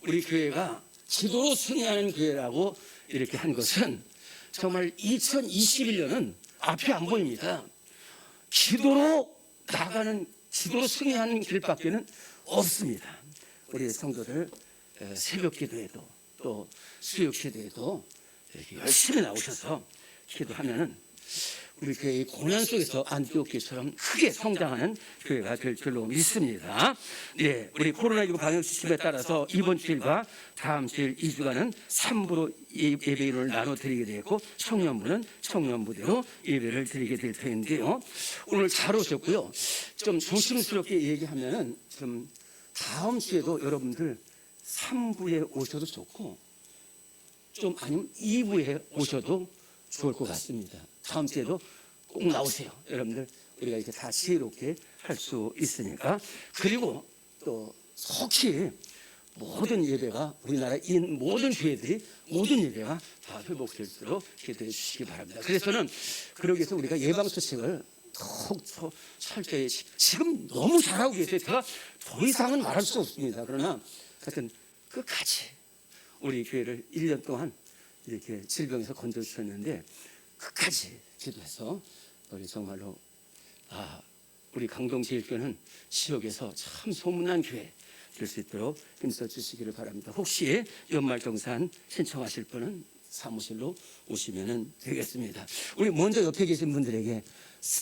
우리 교회가 기도로 승리하는 교회라고 이렇게 한 것은 정말 2021년은 앞이 안 보입니다. 기도로 나가는, 기도로 승리하는 길밖에는 없습니다. 우리 성도들 새벽 기도에도 또 수요 기도에도 이렇게 열심히 나오셔서 기도하면은 우리 교회의 고난 속에서 안티오키처럼 크게 성장하는 교회가 될 줄로 믿습니다. 예, 우리 코로나19 방역 지침에 따라서 이번 주일과 다음 주일 2주간은 3부로 예배를 나눠 드리게 되고 청년부는 청년부대로 예배를 드리게 될 텐데요. 오늘 잘 오셨고요. 좀 조심스럽게 얘기하면은 좀 다음 주에도 여러분들 3부에 오셔도 좋고 좀 아니면 2부에 오셔도 좋을 것 같습니다. 다음 주에도 꼭 나오세요. 여러분들 우리가 이렇게 다 지혜롭게 할 수 있으니까. 그리고 또 속히 모든 예배가 우리나라의 모든 교회들이 모든 예배가 다 회복될 수 있도록 기도해 주시기 바랍니다. 그래서는 그러기 위해서 우리가 예방수칙을 더욱 철저히 지금 너무 잘하고 계세요. 제가 더 이상은 말할 수 없습니다. 그러나 하여튼 끝까지 우리 교회를 1년 동안 이렇게 질병에서 건져주셨는데 끝까지 기도해서 우리 정말로 우리 강동제일교회는 지역에서 참 소문난 교회 될 수 있도록 힘써 주시기를 바랍니다. 혹시 연말정산 신청하실 분은 사무실로 오시면 되겠습니다. 우리 먼저 옆에 계신 분들에게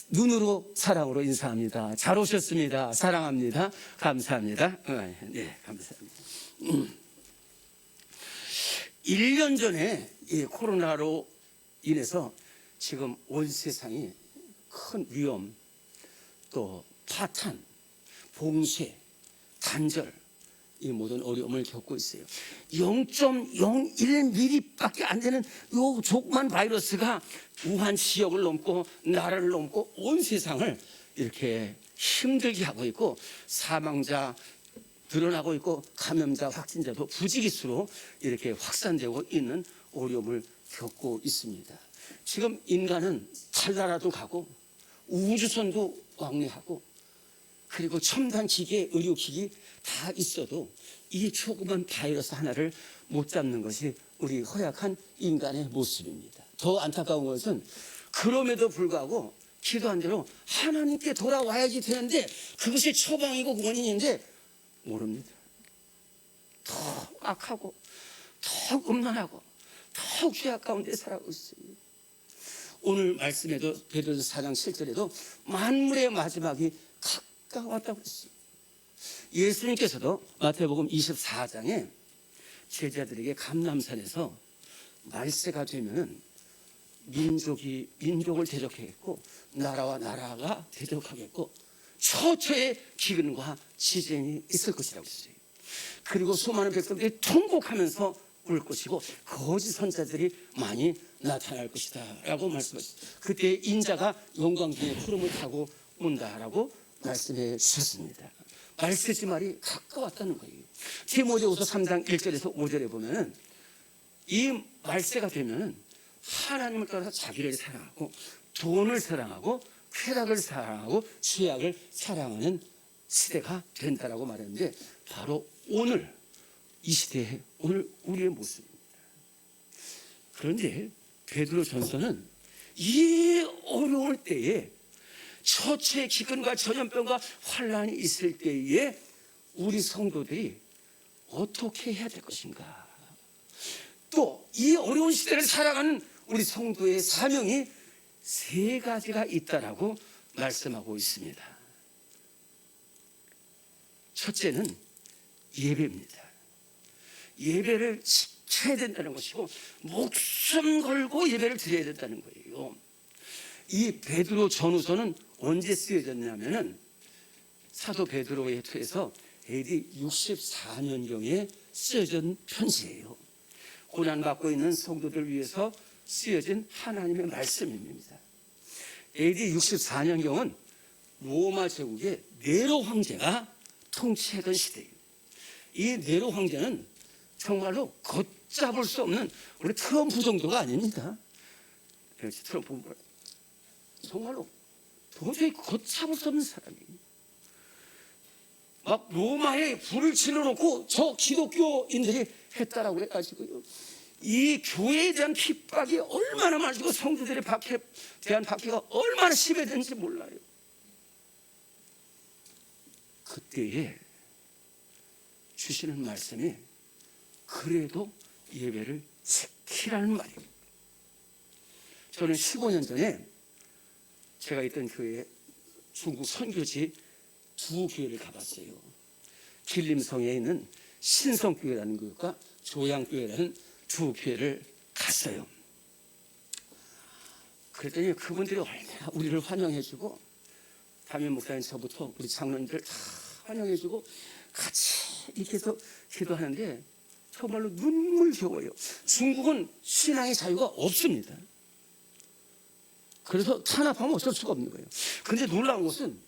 눈으로 사랑으로 인사합니다. 잘 오셨습니다. 사랑합니다. 감사합니다. 네, 감사합니다. 1년 전에 이 코로나로 인해서 지금 온 세상이 큰 위험, 또 파탄, 봉쇄, 단절, 이 모든 어려움을 겪고 있어요. 0.01mm밖에 안 되는 이 조그만 바이러스가 우한 지역을 넘고 나라를 넘고 온 세상을 이렇게 힘들게 하고 있고 사망자 늘어나고 있고 감염자 확진자도 부지기수로 이렇게 확산되고 있는 어려움을 겪고 있습니다. 지금 인간은 달나라도 가고 우주선도 왕래하고 그리고 첨단 기계, 의료기기 다 있어도 이 조그만 바이러스 하나를 못 잡는 것이 우리 허약한 인간의 모습입니다. 더 안타까운 것은 그럼에도 불구하고 기도한 대로 하나님께 돌아와야지 되는데 그것이 처방이고 원인인데 모릅니다. 더 악하고 더 음란하고 더 죄악 가운데 살아가고 있습니다. 오늘 말씀에도 베드로서 4장 7절에도 만물의 마지막이 가까웠다고 했습니다. 예수님께서도 마태복음 24장에 제자들에게 감람산에서 말세가 되면 민족을 대적하겠고 나라와 나라가 대적하겠고 처처의 기근과 지진이 있을 것이라고 했어요. 그리고 수많은 백성들이 통곡하면서 울 것이고 거짓 선자들이 많이 나타날 것이다 라고 말씀하셨습니다. 그때 인자가 영광중의 푸름을 타고 온다라고 말씀해 주셨습니다. 말세지 말이 가까웠다는 거예요. 디모데후서 3장 1절에서 5절에 보면은 이 말세가 되면은 하나님을 따라서 자기를 사랑하고 돈을 사랑하고 쾌락을 사랑하고 죄악을 사랑하는 시대가 된다라고 말했는데 바로 오늘 이 시대의 오늘 우리의 모습입니다. 그런데 베드로전서는 이 어려울 때에 처처의 기근과 전염병과 환란이 있을 때에 우리 성도들이 어떻게 해야 될 것인가, 또 이 어려운 시대를 살아가는 우리 성도의 사명이 3가지가 있다라고 말씀하고 있습니다. 첫째는 예배입니다. 예배를 지켜야 된다는 것이고 목숨 걸고 예배를 드려야 된다는 거예요. 이 베드로 전후서는 언제 쓰여졌냐면은 사도 베드로에 통해서 AD 64년경에 쓰여진 편지예요. 고난받고 있는 성도들을 위해서 쓰여진 하나님의 말씀입니다. AD 64년경은 로마 제국의 네로 황제가 통치하던 시대예요. 이 네로 황제는 정말로 걷잡을 수 없는 우리 트럼프 정도가 아닙니다. 트럼프 정말로 도저히 걷잡을 수 없는 사람이에요. 막 로마에 불을 질러놓고 저 기독교인들이 했다라고 그래가지고요. 이 교회에 대한 핍박이 얼마나 많고 성도들의 대한 박해가 얼마나 심해졌는지 몰라요. 그때에 주시는 말씀이 그래도 예배를 지키라는 말이에요. 저는 15년 전에 제가 있던 교회에 중국 선교지 두 교회를 가봤어요. 길림성에 있는 신성교회라는 교회과 조양교회라는 두 교회를 갔어요. 그랬더니 그분들이 얼마나 우리를 환영해주고, 담임 목사님 저부터 우리 장로님들 다 환영해주고 같이 이렇게 해서 기도하는데 정말로 눈물겨워요. 중국은 신앙의 자유가 없습니다. 그래서 탄압하면 어쩔 수가 없는 거예요. 그런데 놀라운 것은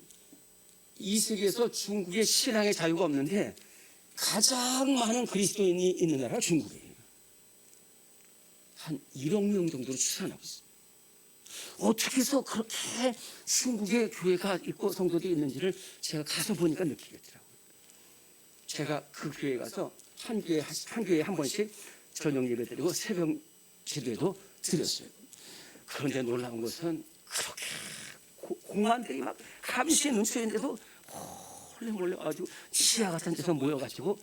이 세계에서 중국의 신앙의 자유가 없는데 가장 많은 그리스도인이 있는 나라가 중국이에요. 한 1억 명 정도로 추산하고 있어요. 어떻게 해서 그렇게 중국의 교회가 있고 성도들이 있는지를 제가 가서 보니까 느끼겠더라고요. 제가 그 교회에 가서 한 교회에 한 번씩 저녁 예배 드리고 새벽 기도회도 드렸어요. 그런데 놀라운 것은 그렇게 공안들이 막 감시의 눈초인데도 몰래 아주 지하 같은 데서 모여가지고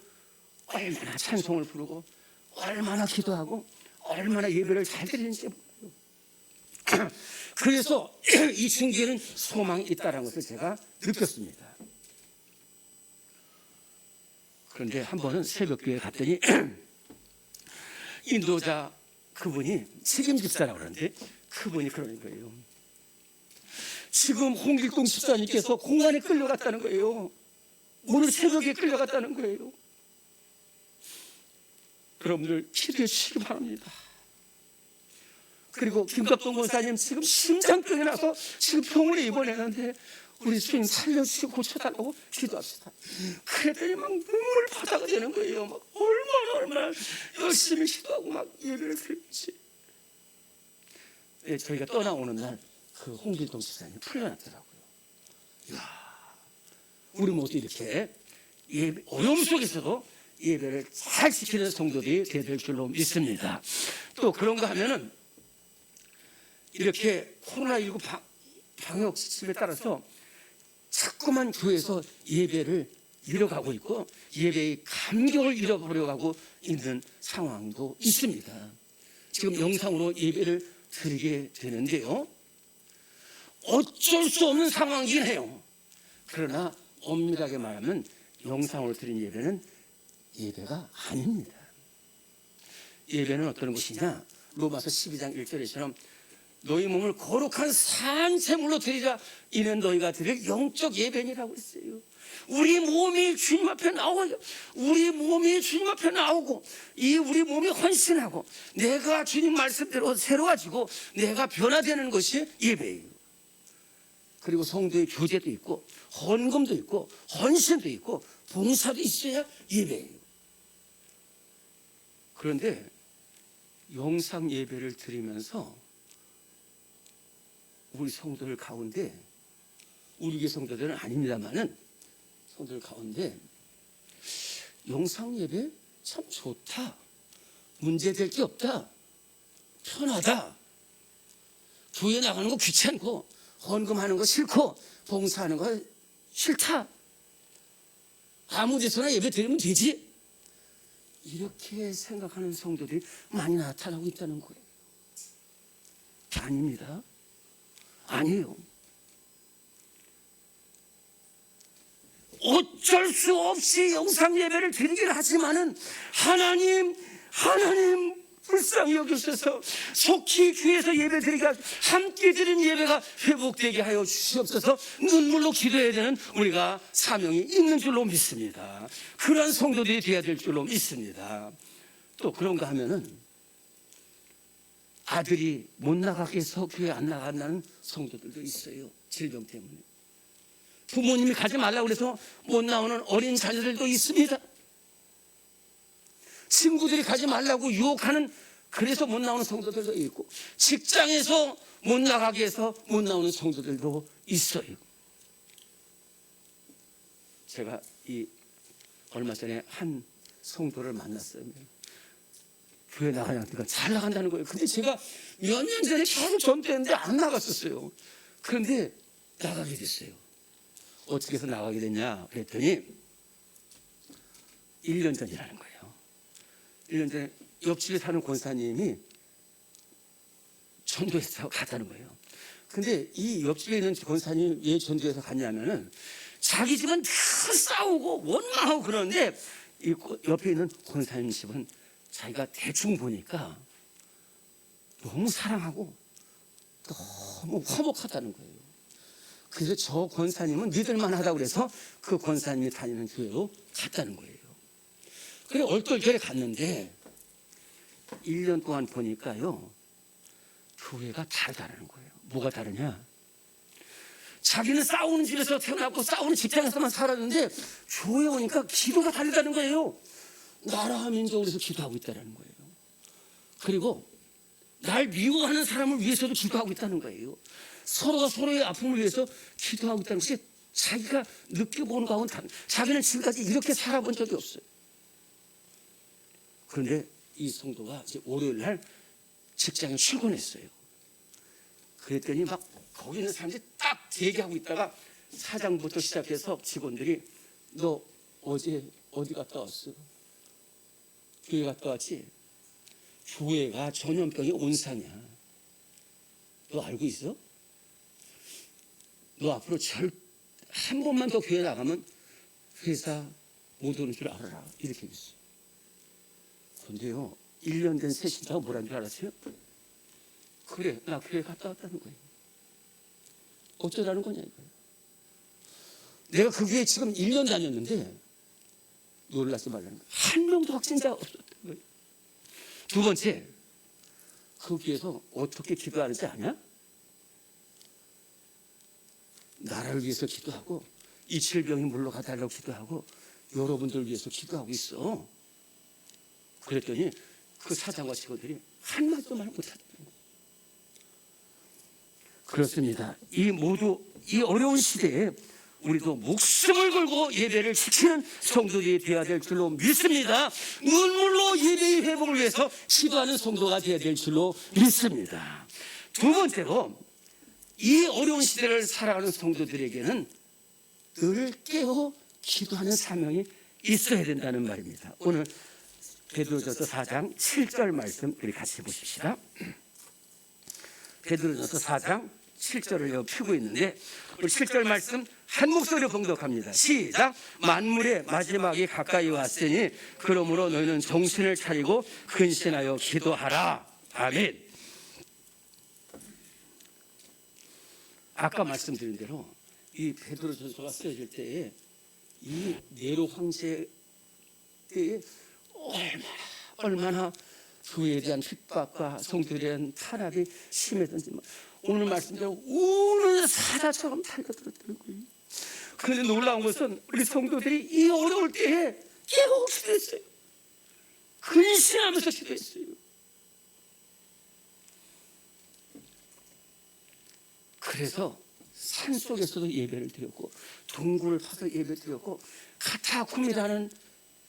얼마나 찬송을 부르고 얼마나 기도하고 얼마나 예배를 잘 드리는지 몰라요. 그래서 이 중교회는 소망이 있다는 것을 제가 느꼈습니다. 그런데 한 번은 새벽교회에 갔더니 인도자 그분이 책임 집사라고 그러는데 그분이 그러는 거예요. 지금 홍길동 집사님께서 공안에 끌려갔다는 거예요. 오늘 새벽에 끌려갔다는 거예요. 여러분들 기도해 주시기 바랍니다. 그리고 김갑동 권사님 지금 심장병이 나서 지금 병원에 입원했는데 우리 주님 살려주시고 고쳐달라고 기도합시다. 그랬더니 막 눈물 바다가 되는 거예요. 막 얼마나 열심히 기도하고 막 예배를 드리지. 네, 저희가 떠나오는 날 그 홍길동 집사님 풀려났더라고요. 이야, 우리 모두 이렇게 어려움 속에서도 예배를 잘 지키는 성도들이 되될 줄로 믿습니다. 또 그런가 하면은 이렇게 코로나19 방역 지침에 따라서 자꾸만 교회에서 예배를 잃어가고 있고 예배의 감격을 잃어버려가고 있는 상황도 있습니다. 지금 영상으로 예배를 드리게 되는데요. 어쩔 수 없는 상황이긴 해요. 그러나 엄밀하게 말하면 영상으로 드린 예배는 예배가 아닙니다. 예배는 어떤 것이냐? 로마서 12장 1절에처럼 너희 몸을 거룩한 산제물로 드리라. 이는 너희가 드릴 영적 예배니라고 했어요. 우리 몸이 주님 앞에 나와요. 우리 몸이 주님 앞에 나오고 이 우리 몸이 헌신하고 내가 주님 말씀대로 새로워지고 내가 변화되는 것이 예배예요. 그리고 성도의 교제도 있고 헌금도 있고 헌신도 있고 봉사도 있어야 예배예요. 그런데 영상 예배를 드리면서 우리 성도들 가운데, 우리 교회 성도들은 아닙니다만은 성도들 가운데 영상 예배 참 좋다, 문제될 게 없다, 편하다, 교회 나가는 거 귀찮고 헌금하는 거 싫고 봉사하는 거 싫다, 아무 데서나 예배 드리면 되지, 이렇게 생각하는 성도들이 많이 나타나고 있다는 거예요. 아닙니다. 아니에요. 어쩔 수 없이 영상 예배를 드리긴 하지만은 하나님 불쌍히 여기셔서 속히 귀에서 예배 드리가 함께 드린 예배가 회복되게 하여 주시옵소서. 눈물로 기도해야 되는 우리가 사명이 있는 줄로 믿습니다. 그러한 성도들이 되어야 될 줄로 믿습니다. 또 그런가 하면은 아들이 못 나가게 해서 교회 안 나간다는 성도들도 있어요. 질병 때문에. 부모님이 가지 말라고 해서 못 나오는 어린 자녀들도 있습니다. 친구들이 가지 말라고 유혹하는, 그래서 못 나오는 성도들도 있고, 직장에서 못 나가게 해서 못 나오는 성도들도 있어요. 제가 얼마 전에 한 성도를 만났어요. 교회 나가니까 잘 나간다는 거예요. 근데 제가 몇 년 전에 계속 전도했는데 안 나갔었어요. 그런데 나가게 됐어요. 어떻게 해서 나가게 됐냐 그랬더니 1년 전이라는 거예요. 1년 전에 옆집에 사는 권사님이 전도해서 갔다는 거예요. 근데 이 옆집에 있는 권사님이 왜 전도해서 갔냐면은 자기 집은 늘 싸우고 원망하고 그러는데 이 옆에 있는 권사님 집은 자기가 대충 보니까 너무 사랑하고 너무 화목하다는 거예요. 그래서 저 권사님은 믿을만하다고 그래서 그 권사님이 다니는 교회로 갔다는 거예요. 그래 얼떨결에 갔는데 1년 동안 보니까요 교회가 다르다는 거예요. 뭐가 다르냐? 자기는 싸우는 집에서 태어났고 싸우는 직장에서만 살았는데 교회 오니까 기도가 다르다는 거예요. 나라와 민족을 위해서 기도하고 있다는 거예요. 그리고 날 미워하는 사람을 위해서도 기도하고 있다는 거예요. 서로가 서로의 아픔을 위해서 기도하고 있다는 것이 자기가 느껴보는 거하고는 다른, 자기는 지금까지 이렇게 살아본 적이 없어요. 그런데 이 성도가 이제 월요일 날 직장에 출근했어요. 그랬더니 막 거기 있는 사람들이 딱 대기하고 있다가 사장부터 시작해서 직원들이 너 어제 어디 갔다 왔어? 교회 갔다 왔지? 교회가 전염병이 온상이야. 너 알고 있어? 너 앞으로 한 번만 더 교회 나가면 회사 못 오는 줄 알아라. 이렇게 했어요. 그런데요 1년 된 새 신자가 뭐라는 줄 알았어요? 그래 나 교회 갔다 왔다는 거예요. 어쩌라는 거냐 이거예요. 내가 그 교회에 지금 1년 다녔는데 놀라지 말라는 거예요. 한 명도 확진자가 없었다는 거예요. 두 번째, 그 교회에서 어떻게 기도하는지 아냐? 나라를 위해서 기도하고 이 질병이 물러가달라고 기도하고 여러분들 위해서 기도하고 있어. 그랬더니 그 사장과 직원들이 한마디도 말 못하더라고요. 그렇습니다. 이 어려운 시대에 우리도 목숨을 걸고 예배를 지키는 성도들이 되어야 될 줄로 믿습니다. 눈물로 예배의 회복을 위해서 기도하는 성도가 되어야 될 줄로 믿습니다. 두 번째로 이 어려운 시대를 살아가는 성도들에게는 늘 깨어 기도하는 사명이 있어야 된다는 말입니다. 오늘 베드로전서 4장 7절 말씀 우리 같이 보십시다. 베드로전서 4장 7절을 펴고 있는데 우리 7절 말씀 한 목소리로 봉독합니다. 시작. 만물의 마지막이 가까이 왔으니 그러므로 너희는 정신을 차리고 근신하여 기도하라. 아멘. 아까 말씀드린 대로 이 베드로전서가 쓰여질 때에 이 네로 황제 때에 얼마나 교회에 대한 핍박과 성도에 대한 탄압이 심했던지 오늘 말씀대로 우는 사자처럼 달려들었다는 거예요. 그런데 놀라운 것은 우리 성도들이 이 어려울 때에 깨고 기도했어요. 근신하면서 기도했어요. 그래서 산속에서도 예배를 드렸고 동굴을 파서 예배를 드렸고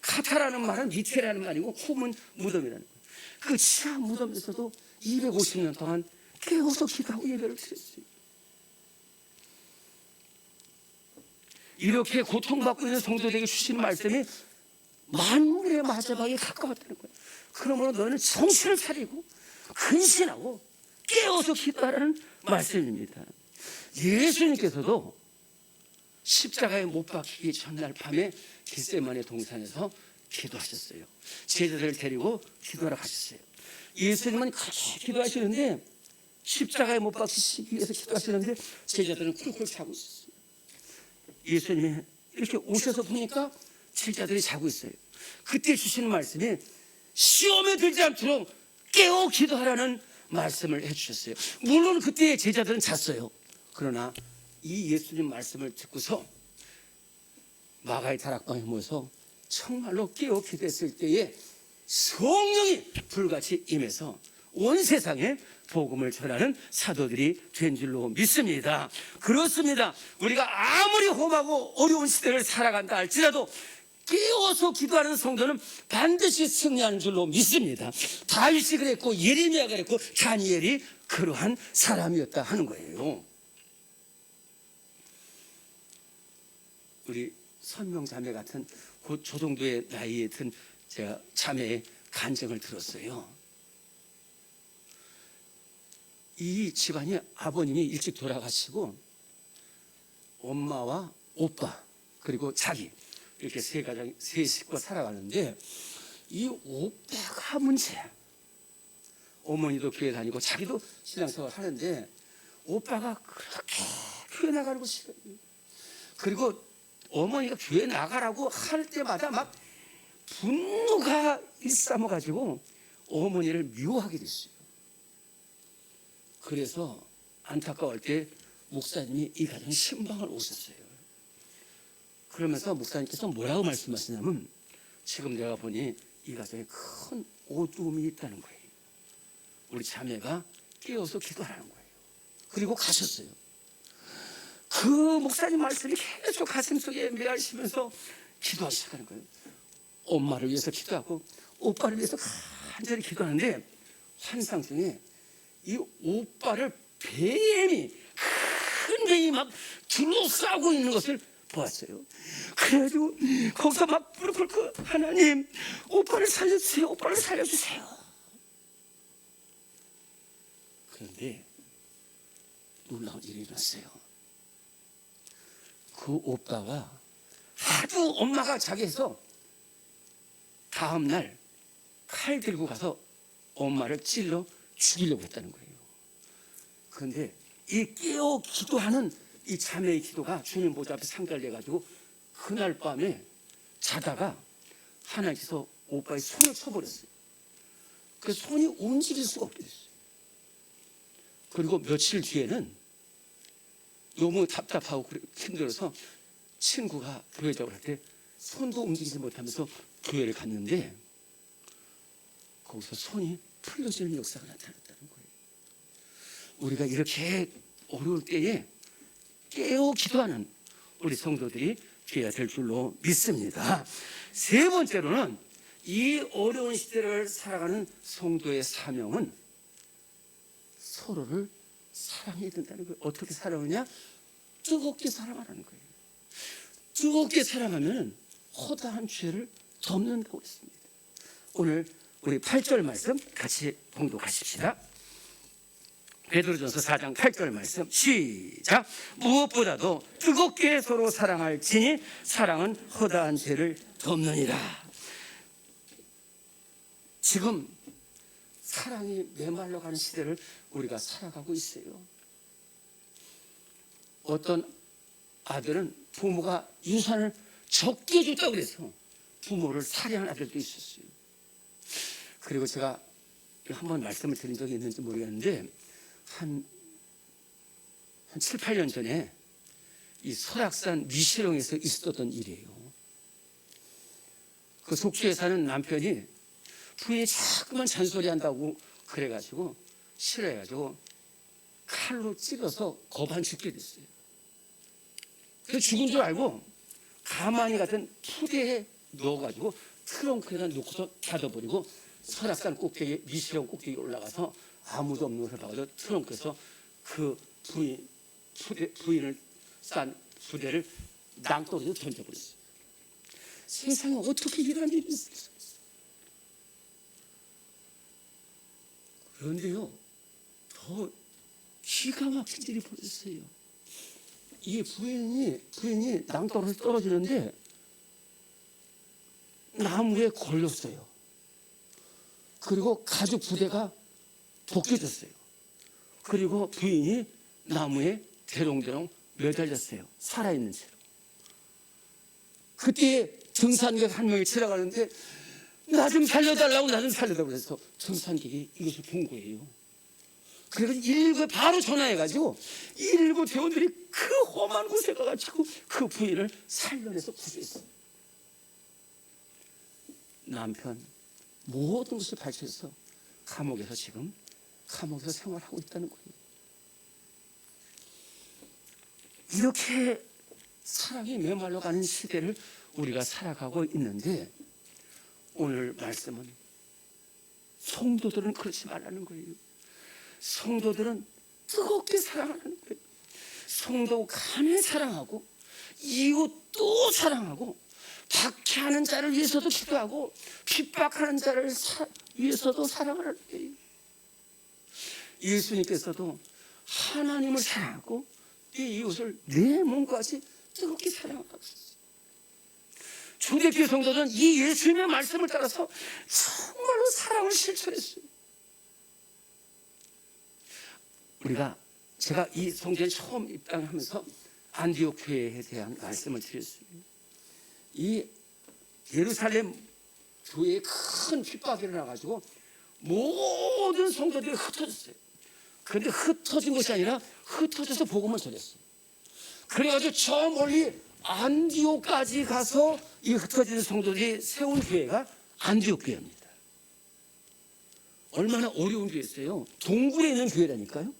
카타라는 말은 밑에라는 말이고 쿰은 무덤이라는 거예요. 그 지하 무덤에서도 250년 동안 깨어서 기도하고 예배를 드렸어요. 이렇게 고통받고 있는 성도들에게 주신 말씀이 만물의 마지막에 가까웠다는 거예요. 그러므로 너는 정신을 차리고 근신하고 깨어서 기도하라는 말씀입니다. 예수님께서도 십자가에 못 박히기 전날 밤에 겟세마네 동산에서 기도하셨어요. 제자들을 데리고 기도하러 가셨어요. 예수님은 그렇게 기도하시는데 십자가에 못 박히시기 위해서 기도하시는데 제자들은 쿨쿨 자고 있었어요. 예수님이 이렇게 오셔서 보니까 제자들이 자고 있어요. 그때 주시는 말씀이 시험에 들지 않도록 깨어 기도하라는 말씀을 해주셨어요. 물론 그때 제자들은 잤어요. 그러나 이 예수님 말씀을 듣고서 마가의 다락방에 모여서 정말로 깨어 기도했을 때에 성령이 불같이 임해서 온 세상에 복음을 전하는 사도들이 된 줄로 믿습니다. 그렇습니다. 우리가 아무리 험하고 어려운 시대를 살아간다 할지라도 깨워서 기도하는 성도는 반드시 승리하는 줄로 믿습니다. 다윗이 그랬고 예레미야가 그랬고 다니엘이 그러한 사람이었다 하는 거예요. 우리 선명 자매 같은 곧 저 정도의 나이에 든 제가 자매의 간증을 들었어요. 이 집안이 아버님이 일찍 돌아가시고 엄마와 오빠 그리고 자기 이렇게 세 식구가 살아가는데 이 오빠가 문제야. 어머니도 교회 다니고 자기도 신앙생활 하는데 오빠가 그렇게 교회 나가는 거 싫어요. 그리고 어머니가 교회 나가라고 할 때마다 막 분노가 일삼아가지고 어머니를 미워하게 됐어요. 그래서 안타까울 때 목사님이 이 가정 신방을 오셨어요. 그러면서 목사님께서 뭐라고 말씀하시냐면 지금 내가 보니 이 가정에 큰 어두움이 있다는 거예요. 우리 자매가 깨어서 기도하라는 거예요. 그리고 가셨어요. 그 목사님 말씀이 계속 가슴속에 메아리시면서 기도하기 시작하는 거예요. 엄마를 위해서 기도하고 오빠를 위해서 간절히 기도하는데 환상 중에 이 오빠를 뱀이 큰 뱀이 막 둘러싸고 있는 것을 보았어요. 그래가지고 거기서 막 무릎 꿇고 하나님 오빠를 살려주세요. 오빠를 살려주세요. 그런데 놀라운 일이 일어났어요. 그 오빠가 하도 엄마가 자기에서 다음날 칼 들고 가서 엄마를 찔러 죽이려고 했다는 거예요. 그런데 이 깨어 기도하는 이 자매의 기도가 주님 보좌 앞에 상달돼가지고 그날 밤에 자다가 하나님께서 오빠의 손을 쳐버렸어요. 그 손이 움직일 수가 없게 됐어요. 그리고 며칠 뒤에는 너무 답답하고 힘들어서 친구가 교회 작업을 할 때 손도 움직이지 못하면서 교회를 갔는데 거기서 손이 풀려지는 역사가 나타났다는 거예요. 우리가 이렇게 어려울 때에 깨어 기도하는 우리 성도들이 되어야 될 줄로 믿습니다. 세 번째로는 이 어려운 시대를 살아가는 성도의 사명은 서로를 사랑해야 된다는 거예요. 어떻게 사랑하냐? 뜨겁게 사랑하라는 거예요. 뜨겁게 사랑하면 허다한 죄를 덮는다고 했습니다. 오늘 우리 8절 말씀 같이 봉독하십시다. 베드로전서 4장 8절 말씀 시작. 무엇보다도 뜨겁게 서로 사랑할지니 사랑은 허다한 죄를 덮느니라. 지금 사랑이 메말라가는 시대를 우리가 살아가고 있어요. 어떤 아들은 부모가 유산을 적게 줬다고 그래서 부모를 살해한 아들도 있었어요. 그리고 제가 한번 말씀을 드린 적이 있는지 모르겠는데 한 7, 8년 전에 이 설악산 미시령에서 있었던 일이에요. 그 속초에 사는 남편이 부인이 자꾸만 잔소리한다고 그래가지고 싫어해가지고 칼로 찔러서 거반 죽게 됐어요. 그래서 죽은 줄 알고 가만히 같은 푸대에 넣어가지고 트렁크에다 놓고서 닫아버리고 설악산 꼭대기 미시령 꼭대기에 올라가서 아무도 없는 것을 봐가지고 트렁크에서 그 부인을 싼 부대를 낭떠러지로 던져버렸어요. 세상에 어떻게 이런 일이 있을까? 그런데요, 더 기가 막힌 일이 벌어졌어요. 이 부인이 낭떠러지 떨어지는데 나무에 걸렸어요. 그리고 가죽 부대가 벗겨졌어요. 그리고 부인이 나무에 대롱대롱 매달렸어요. 살아있는 채로. 그때 등산객 한 명이 지나가는데 나 좀 살려달라고 나 좀 살려달라고 해서 등산객이 이것을 본 거예요. 그래서 119에 바로 전화해가지고 119 대원들이 그 험한 곳에 가가지고 그 부인을 살려내서 구조했어요. 남편 모든 것을 밝혀서 감옥에서 지금 감옥에서 생활하고 있다는 거예요. 이렇게 사랑이 메말라 가는 시대를 우리가 살아가고 있는데, 오늘 말씀은 성도들은 그렇지 말라는 거예요. 성도들은 뜨겁게 사랑하는 거예요. 성도 간에 사랑하고 이웃도 사랑하고 박해하는 자를 위해서도 기도하고 핍박하는 자를 위해서도 사랑하는 거예요. 예수님께서도 하나님을 사랑하고 이 이웃을 내 몸까지 뜨겁게 사랑하고 있어요. 초대교회 성도는 이 예수님의 말씀을 따라서 정말로 사랑을 실천했어요. 제가 이 성전에 처음 입당하면서 안디옥 교회에 대한 말씀을 드렸어요. 이 예루살렘 교회에 큰 핍박이 일어나가지고 모든 성도들이 흩어졌어요. 그런데 흩어진 것이 아니라 흩어져서 복음을 전했어요. 그래가지고 저 멀리 안디옥까지 가서 이 흩어진 성도들이 세운 교회가 안디옥 교회입니다. 얼마나 어려운 교회였어요. 동굴에 있는 교회라니까요.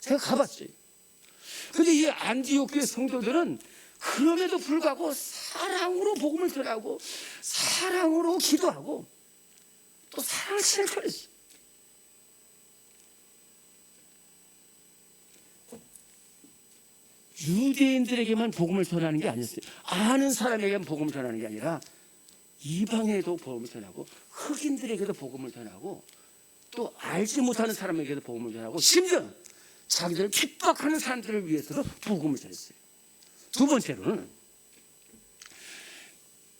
제가 가봤어요. 그런데 이 안디옥 교회 성도들은 그럼에도 불구하고 사랑으로 복음을 전하고 사랑으로 기도하고 또 사랑을 실천했어요. 유대인들에게만 복음을 전하는 게 아니었어요. 아는 사람에게만 복음을 전하는 게 아니라 이방에도 복음을 전하고 흑인들에게도 복음을 전하고 또 알지 못하는 사람에게도 복음을 전하고 심지어 자기들을 핍박하는 사람들을 위해서도 복음을 전했어요. 두 번째로는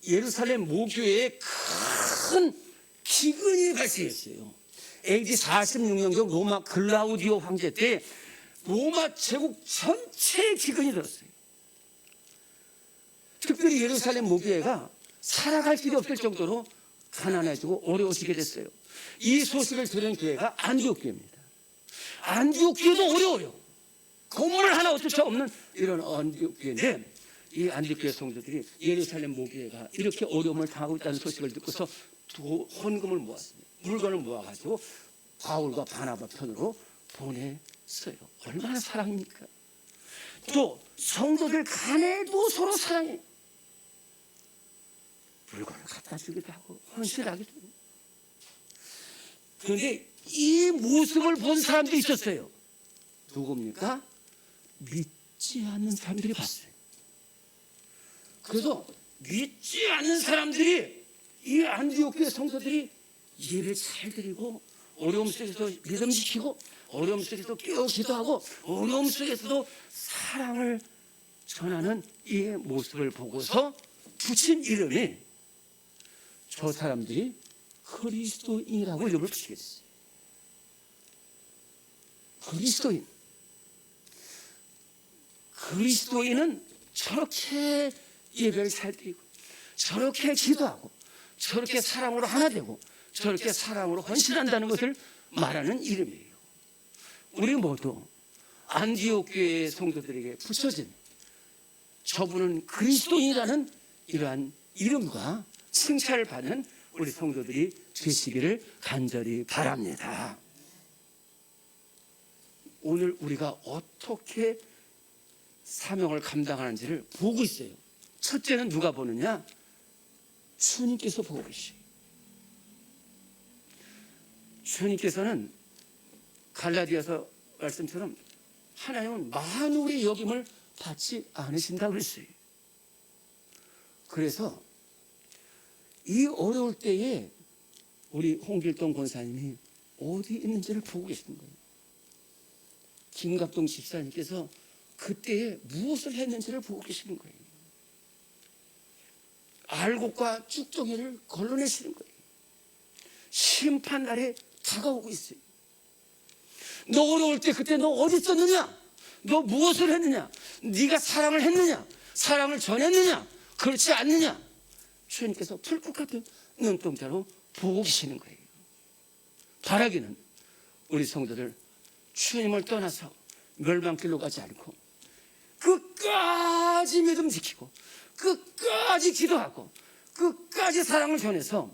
예루살렘 모교회에 큰 기근이 발생했어요. AD 46년경 로마 글라우디오 황제 때 로마 제국 전체에 기근이 들었어요. 특별히 예루살렘 모교회가 살아갈 길이 없을 정도로 가난해지고 어려워지게 됐어요. 이 소식을 들은 교회가 안디옥 교회입니다. 안디옥 교회도 어려워요. 건물 하나 어쩔 수 없는 이런 안디옥 교회인데, 이 안디옥 교회 성도들이 예루살렘 모교회가 이렇게 어려움을 당하고 있다는 소식을 듣고서 헌금을 모았습니다. 물건을 모아가지고 바울과 바나바 편으로 보냈어요. 얼마나 사랑입니까? 또 성도들 간에도 서로 사랑해요. 물건을 갖다 주기도 하고 헌신하기도 하고. 그런데 이 모습을 본 사람도 있었어요. 누굽니까? 믿지 않는 사람들이 봤어요. 그래서 믿지 않는 사람들이 이 안디옥 교회 성도들이 예배 잘 드리고 어려움 속에서 믿음 지키고 어려움 속에서 깨어 기도하고 어려움 속에서도 사랑을 전하는 이 모습을 보고서 붙인 이름이, 저 사람들이 그리스도인이라고 이름을 붙이게 됐어요. 그리스도인. 그리스도인은 저렇게 예배를 잘 드리고 저렇게 기도하고 저렇게 사랑으로 하나 되고 저렇게 사랑으로 헌신한다는 것을 말하는 이름이에요. 우리 모두 안디옥 교회 성도들에게 붙여진 저분은 그리스도인이라는 이러한 이름과 칭찬을 받는 우리 성도들이 되시기를 간절히 바랍니다. 오늘 우리가 어떻게 사명을 감당하는지를 보고 있어요. 첫째는 누가 보느냐? 주님께서 보고 계시죠. 주님께서는 갈라디아서 말씀처럼 하나님은 만물의 여김을 받지 않으신다고 그랬어요. 그래서 이 어려울 때에 우리 홍길동 권사님이 어디 있는지를 보고 계시는 거예요. 김갑동 집사님께서 그때에 무엇을 했는지를 보고 계시는 거예요. 알곡과 쭉정이를 걸러내시는 거예요. 심판날에 다가오고 있어요. 너 어려울 때 그때 너 어디 있었느냐? 너 무엇을 했느냐? 네가 사랑을 했느냐? 사랑을 전했느냐? 그렇지 않느냐? 주님께서 풀꽃 같은 눈동자로 보고 계시는 거예요. 바라기는 우리 성도들 주님을 떠나서 멸망길로 가지 않고 끝까지 믿음 지키고 끝까지 기도하고 끝까지 사랑을 전해서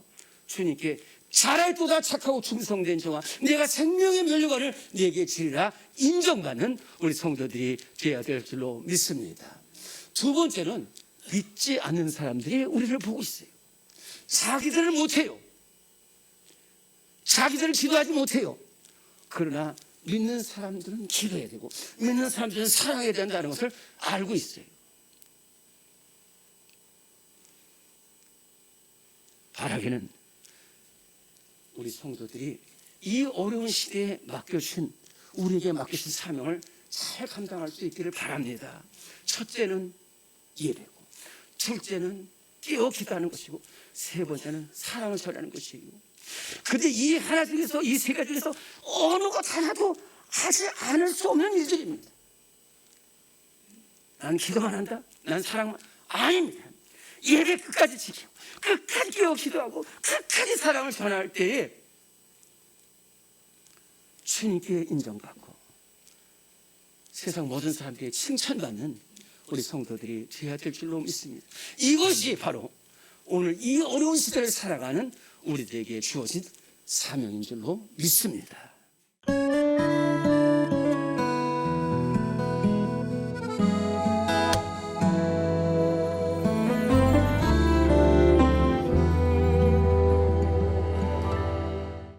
주님께 잘할도다 착하고 충성된 종아 내가 생명의 면류관을 네게 주리라 인정받는 우리 성도들이 되어야 될 줄로 믿습니다. 두 번째는 믿지 않는 사람들이 우리를 보고 있어요. 자기들은 못해요. 자기들은 기도하지 못해요. 그러나 믿는 사람들은 기도해야 되고 믿는 사람들은 사랑해야 된다는 것을 알고 있어요. 바라기는 우리 성도들이 이 어려운 시대에 우리에게 맡겨주신 사명을 잘 감당할 수 있기를 바랍니다. 첫째는 예배고, 둘째는 깨어 기도하는 것이고, 세 번째는 사랑을 전하는 것이고. 그런데 이 하나 중에서, 이 세 가지 중에서 어느 것 하나도 하지 않을 수 없는 일들입니다. 난 기도만 한다? 난 사랑만? 아닙니다. 예배 끝까지 지키고 끝까지 깨어 기도하고 끝까지 사랑을 전할 때에 주님께 인정받고 세상 모든 사람들에게 칭찬받는 우리 성도들이 되어야 될 줄로 믿습니다. 이것이 바로 오늘 이 어려운 시대를 살아가는 우리들에게 주어진 사명인 줄로 믿습니다.